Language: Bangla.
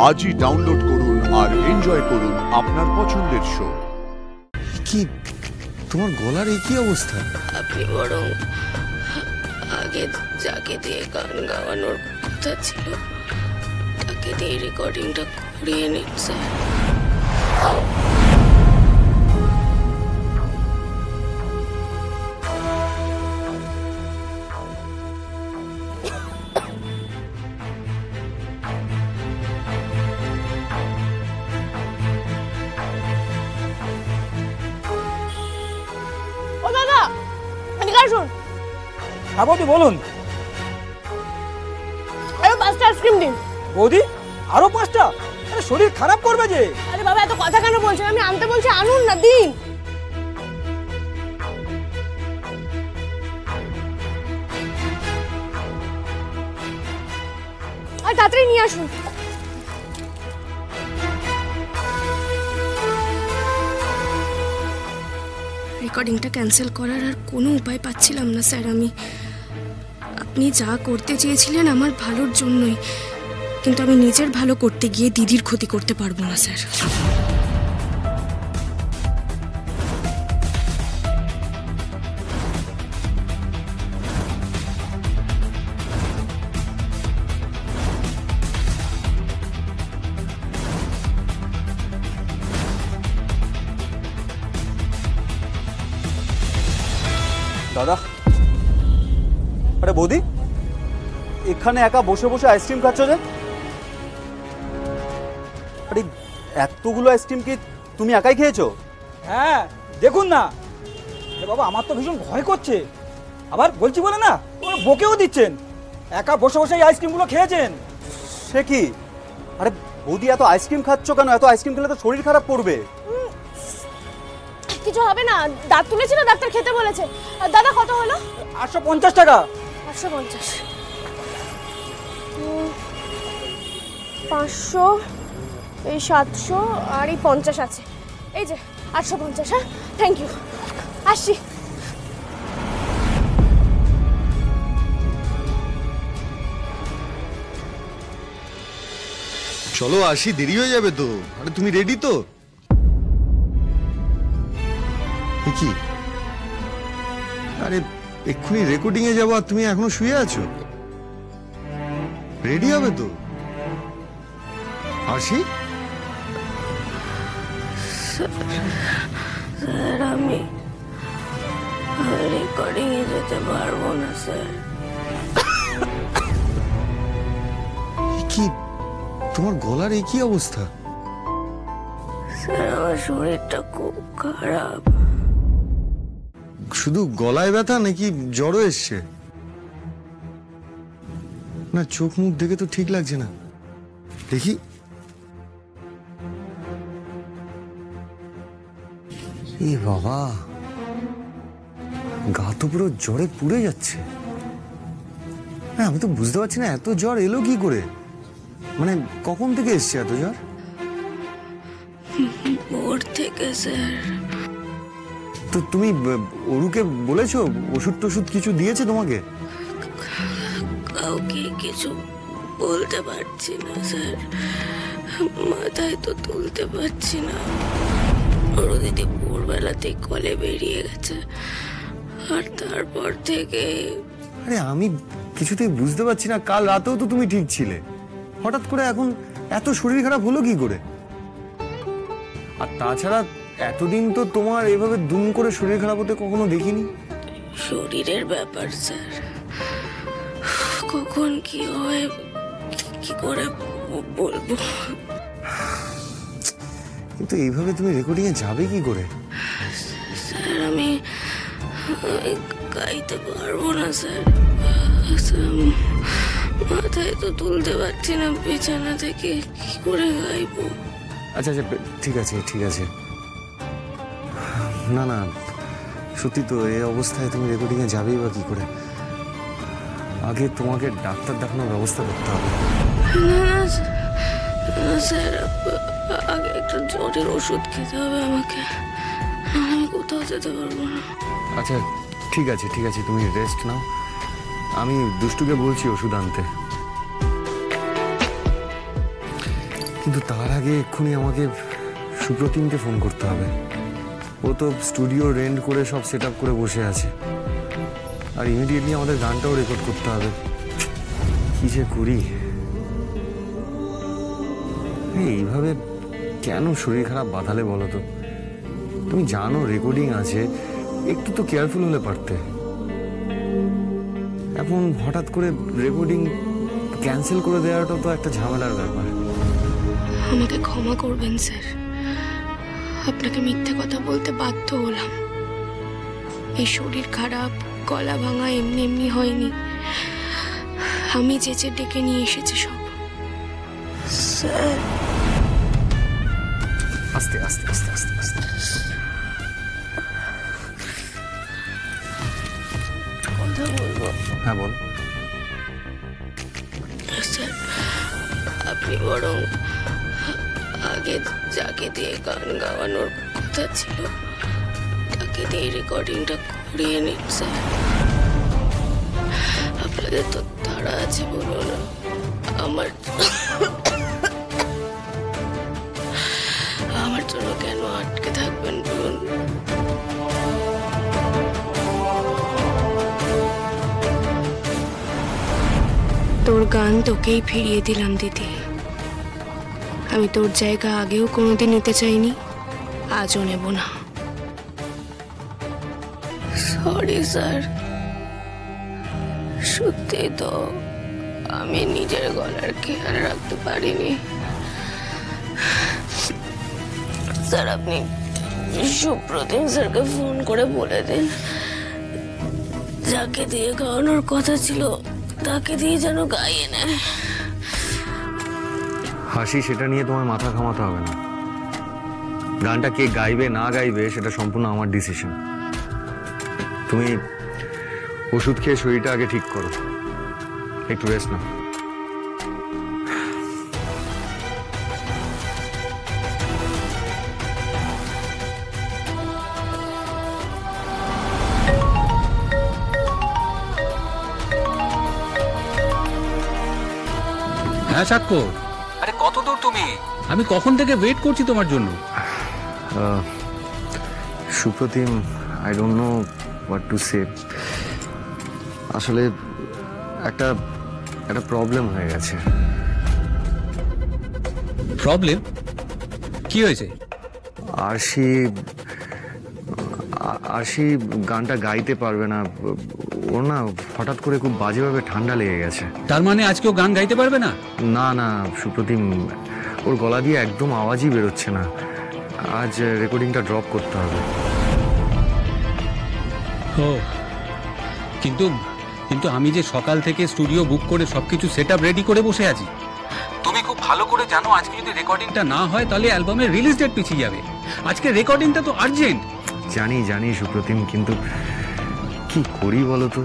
আজই ডাউনলোড করুন আর এনজয় করুন আপনার পছন্দের শো। কি তোমার গলার এই কি অবস্থা? আপনি বরং আগে যাকে দিয়ে গান গাওয়ানোর কথা ছিল তাকে দিয়ে রেকর্ডিংটা করিয়ে নিন স্যার। হ্যাঁ বৌদি বলুন। আরো 5টা আইসক্রিম দিন। বৌদি আরো 5টা? আরে শরীর খারাপ করবে যে। আরে বাবা এত কথা কেন বলছেন? আমি আনতে বলছি, আনুন না, দিন। আর তাড়াতাড়ি নিয়ে আসুন। রেকর্ডিংটা ক্যান্সেল করার আর কোনো উপায় পাচ্ছিলাম না স্যার। আপনি যা করতে চেয়েছিলেন আমার ভালোর জন্যই, কিন্তু আমি নিজের ভালো করতে গিয়ে দিদির ক্ষতি করতে পারবো না স্যার। দাদা, আরে বৌদি এখানে একা বসে বসে আইসক্রিম খাচ্ছ যে? আরে এতগুলো আইসক্রিম কি তুমি একাই খেয়েছো? হ্যাঁ দেখুন না বাবা, আমার তো ভীষণ ভয় করছে। আবার বলছি বলে না ওরা বকেও দিচ্ছেন। একা বসে বসে এই আইসক্রিমগুলো খেয়েছেন। সে কি? আরে বৌদি এত আইসক্রিম খাচ্ছ কেন? এত আইসক্রিম খেলে তো শরীর খারাপ করবে। কিছু হবে না, দাঁত তুলেছিল, ডাক্তার খেতে বলেছে। দাদা কত হলো? 850 টাকা। 850, 500, এই 700 আর এই 50 আছে। এই যে 850। হ্যাঁ থ্যাংক ইউ, আসছি। চলো আসি, দেরি হয়ে যাবে তো। আরে তুমি রেডি তো? কি আরে এক্ষুনি রেকর্ডিং এ যাবো আর তুমি এখনো শুয়ে আছো? রেডি হবে তো? আসি। স্যার আমি রেকর্ডিং এ যেতে পারবো না স্যার। কি তোমার গলার এই কি অবস্থা? স্যার আমার শরীরটা খুব খারাপ। শুধু গলায় ব্যথা নাকি জ্বরও এসছে? না চোখ মুখ দেখে তো ঠিক লাগছে না। দেখি এ বাবা, গা তো পুরো জ্বরে পুড়ে যাচ্ছে। হ্যাঁ আমি তো বুঝতে পারছি না এত জ্বর এলো কি করে। মানে কখন থেকে এসছে এত জ্বর? ভোর থেকে স্যার। তো তুমি অরুকে বলেছো? ওষুধ টষুধ কিছু দিয়েছে তোমাকে? কাউকে কিছু বলতে পারছি না স্যার, মাথায় তো তুলতে পারছি না। ওর দিদি ভোরবেলাতে কলে বেরিয়ে গেছে আর তারপর থেকে। আরে আমি কিছুতেই বুঝতে পারছি না, কাল রাতেও তো তুমি ঠিক ছিলে, হঠাৎ করে এখন এত শরীর খারাপ হলো কি করে? আর তাছাড়া এতদিন তো তোমার এভাবে দুম করে শরীর খারাপ হতে কখনো দেখিনি। শরীরের ব্যাপার স্যার, কখন কি হয় কি করে বলবো। কিন্তু এইভাবে তুমি রেকর্ডিং এ যাবে কি করে? স্যার আমি গাইতে পারবো না স্যার, মাথায় তো তুলতে পারছি না বিছানা থেকে, কি করে গাইবো? আচ্ছা আচ্ছা ঠিক আছে ঠিক আছে। না না সত্যি তো এই অবস্থায় তুমি রেকর্ডিং এ যাবেই বা কি করে? আগে তোমাকে ডাক্তার দেখানোর ব্যবস্থা করতে হবে। না না স্যার, আগে একটা জ্বরের ওষুধ খেতে হবে আমাকে, আমি কোথাও যেতে পারবো না। আচ্ছা ঠিক আছে ঠিক আছে, তুমি রেস্ট নাও, আমি দুষ্টুকে বলছি ওষুধ আনতে। কিন্তু তার আগে এক্ষুনি আমাকে সুপ্রতিমকে ফোন করতে হবে। ও তো স্টুডিও রেন্ট করে সব সেট আপ করে বসে আছে, আর ইমিডিয়েটলি আমাদের গানটাও রেকর্ড করতে হবে। কি যে করি, এইভাবে কেন শরীর খারাপ বাঁধালে বলো তো? তুমি জানো রেকর্ডিং আছে, একটু তো কেয়ারফুল হলে পারতে। এখন হঠাৎ করে রেকর্ডিং ক্যান্সেল করে দেওয়াটা তো একটা ঝামেলার ব্যাপার। আমাকে ক্ষমা করবেন স্যার, আপনাকে মিথ্যে কথা বলতে বাধ্য হলাম। এই শরীর খারাপ, গলা ভাঙা এমনি এমনি হয়নি, আমি চেঁচে ডেকে নিয়ে এসেছি সব। স্যার আস্তে আস্তে আস্তে আস্তে আস্তে। কথা বলবো? হ্যাঁ বল। স্যার আপনি বরং আগে যাকে দিয়ে গান গাওয়ানোর কথা ছিল তাকে দিয়ে রেকর্ডিংটা করিয়ে নিন স্যার। আপনাদের তো তাড়া আছে বলো না, আমার জন্য কেন আটকে থাকবেন বলুন? তোর গান তোকেই ফিরিয়ে দিলাম দিদি। আমি তোর জায়গা আগেও কোনোদিন নিতে চাইনি, আজও নেব না। সরি স্যার, সত্যি তো আমি নিজের গলার খেয়াল রাখতে পারিনি। স্যার আপনি সুপ্রতিম স্যারকে ফোন করে বলে দিন যাকে দিয়ে গাওয়ানোর কথা ছিল তাকে দিয়ে যেন গাইয়ে নেয়। হাসি, সেটা নিয়ে তোমার মাথা ঘামাতে হবে না। গানটা কে গাইবে না গাইবে সেটা সম্পূর্ণ আমার ডিসিশন। তুমি ওষুধ খেয়ে শরীরটা আগে ঠিক করো, একটু রেস্ট নাও। হ্যাঁ সাক্ষ্য, আরে কত দূর তুমি? আমি কখন থেকে ওয়েট করছি তোমার জন্য। Supratim, I don't know what to say. আসলে একটা প্রবলেম হয়ে গেছে। প্রবলেম? কি হয়েছে? আরশি গানটা গাইতে পারবে না। ওর না হঠাৎ করে খুব বাজেভাবে ঠান্ডা লেগে গেছে। তার মানে আজকেও গান গাইতে পারবে না? না না সুপ্রতিম, ওর গলা দিয়ে একদম আওয়াজই বেরোচ্ছে না। আজ রেকর্ডিংটা ড্রপ করতে হবে। ও, কিন্তু কিন্তু আমি যে সকাল থেকে স্টুডিও বুক করে সবকিছু সেট আপ রেডি করে বসে আছি। তুমি খুব ভালো করে জানো আজকে যদি রেকর্ডিংটা না হয় তাহলে অ্যালবামের রিলিজ ডেট পিছিয়ে যাবে। আজকে রেকর্ডিংটা তো আর্জেন্ট। জানি জানি সুপ্রতিম, কিন্তু কি করি বলো তো?